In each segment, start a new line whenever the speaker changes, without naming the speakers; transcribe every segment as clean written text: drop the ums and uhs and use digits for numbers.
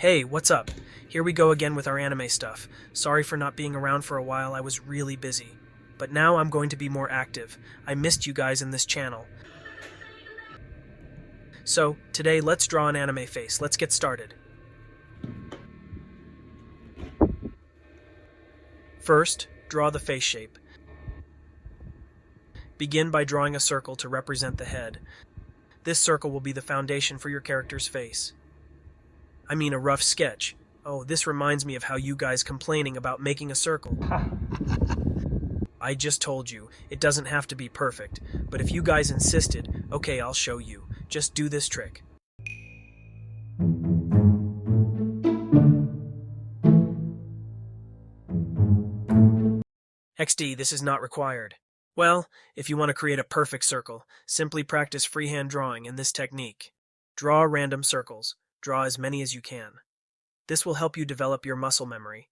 Hey, what's up? Here we go again with our anime stuff. Sorry for not being around for a while, I was really busy. But now I'm going to be more active. I missed you guys in this channel. So, today let's draw an anime face. Let's get started. First, draw the face shape. Begin by drawing a circle to represent the head. This circle will be the foundation for your character's face. I mean a rough sketch. Oh, this reminds me of how you guys complaining about making a circle. I just told you, it doesn't have to be perfect, but if you guys insisted, okay, I'll show you. Just do this trick. XD, this is not required. Well, if you want to create a perfect circle, simply practice freehand drawing in this technique. Draw random circles. Draw as many as you can. This will help you develop your muscle memory.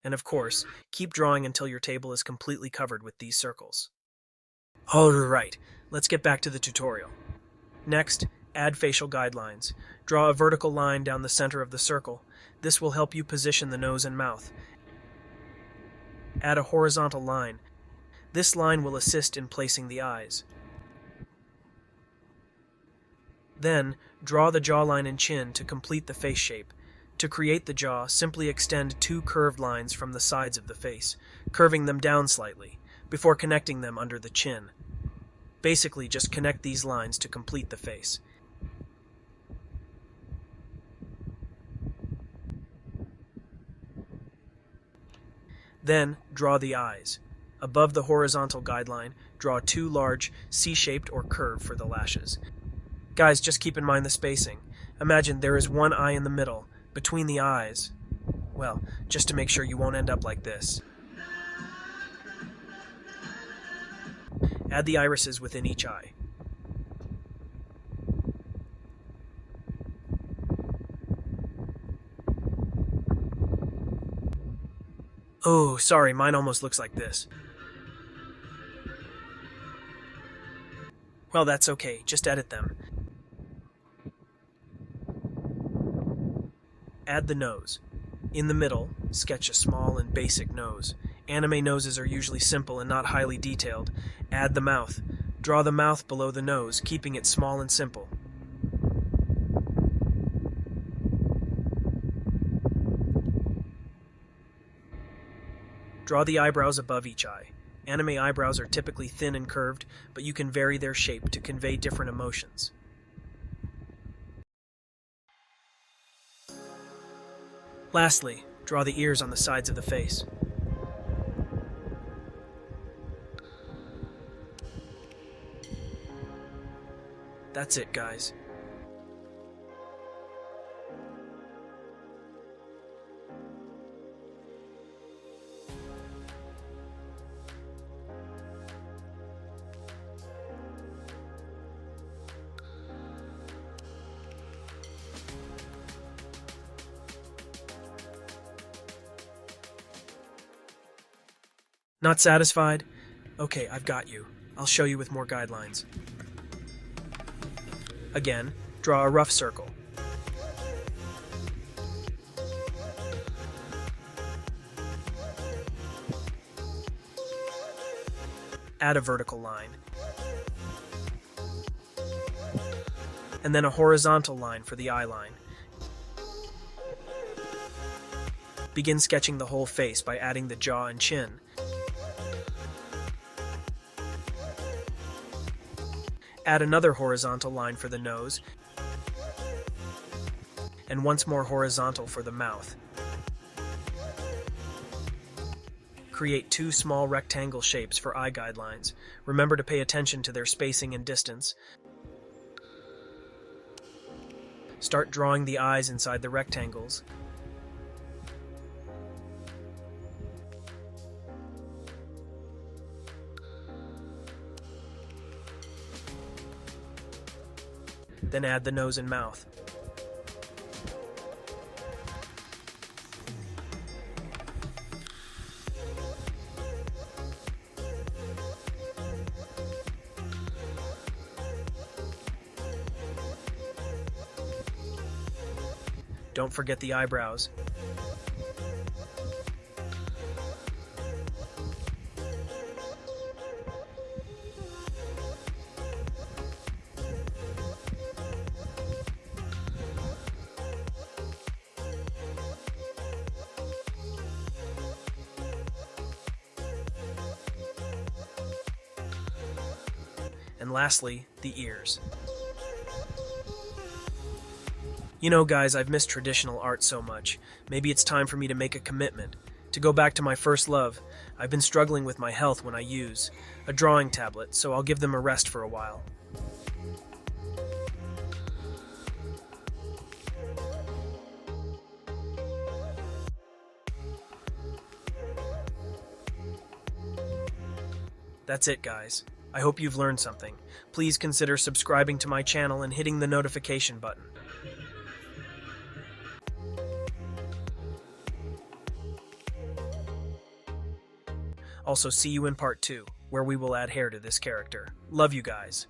And of course, keep drawing until your table is completely covered with these circles. Alright, let's get back to the tutorial. Next, add facial guidelines. Draw a vertical line down the center of the circle. This will help you position the nose and mouth. Add a horizontal line. This line will assist in placing the eyes. Then, draw the jawline and chin to complete the face shape. To create the jaw, simply extend two curved lines from the sides of the face, curving them down slightly, before connecting them under the chin. Basically, just connect these lines to complete the face. Then, draw the eyes. Above the horizontal guideline, draw two large, C-shaped or curve for the lashes. Guys, just keep in mind the spacing. Imagine there is one eye in the middle, between the eyes. Well, just to make sure you won't end up like this. Add the irises within each eye. Oh, sorry, mine almost looks like this. Well, that's okay, just edit them. Add the nose. In the middle, sketch a small and basic nose. Anime noses are usually simple and not highly detailed. Add the mouth. Draw the mouth below the nose, keeping it small and simple. Draw the eyebrows above each eye. Anime eyebrows are typically thin and curved, but you can vary their shape to convey different emotions. Lastly, draw the ears on the sides of the face. That's it, guys. Not satisfied? Okay, I've got you. I'll show you with more guidelines. Again, draw a rough circle. Add a vertical line. And then a horizontal line for the eye line. Begin sketching the whole face by adding the jaw and chin. Add another horizontal line for the nose, and once more horizontal for the mouth. Create two small rectangle shapes for eye guidelines. Remember to pay attention to their spacing and distance. Start drawing the eyes inside the rectangles. Then add the nose and mouth. Don't forget the eyebrows. And lastly, the ears. You know, guys, I've missed traditional art so much. Maybe it's time for me to make a commitment. To go back to my first love. I've been struggling with my health when I use a drawing tablet, so I'll give them a rest for a while. That's it, guys. I hope you've learned something. Please consider subscribing to my channel and hitting the notification button. Also, see you in part 2, where we will add hair to this character. Love you guys.